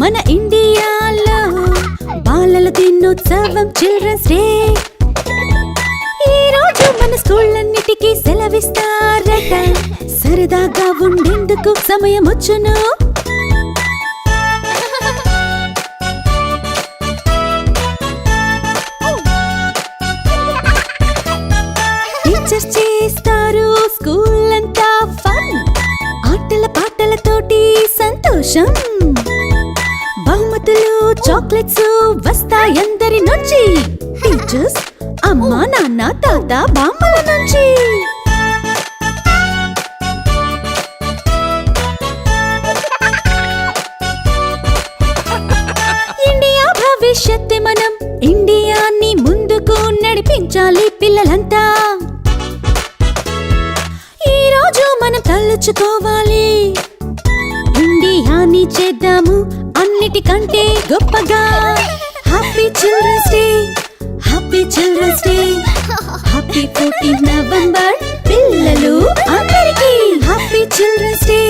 మన ఇండియాలో బాలల దినోత్సవం చిల్డ్రన్స్ డే. ఈ రోజు మన స్కూళ్ళన్నిటికీ సెలవిస్తారట. సరదాగా ఉండేందుకు సమయం వచ్చును. టీచర్స్ చేస్తారు స్కూల్ అంతా ఫన్. ఆటల పాటలతోటి సంతోషం. బహుమతులు చాక్లెట్స్ వస్తాయందరి నుంచి. టీచర్స్, అమ్మా, నాన్న, తాత, బామ్మల నుంచి. ఇండియా భవిష్యత్తు మనం. ఇండియాని ముందుకు నడిపించాలి పిల్లలంతా. ఈ రోజు మనం తలుచుకోవాలి. ఇండియాని చేద్దాము అన్నిటికంటే గొప్పగా. Happy children's day, happy children's day, happy 14 November పిల్లలు అందరికీ హ్యాపీ చిల్డ్రన్స్ డే.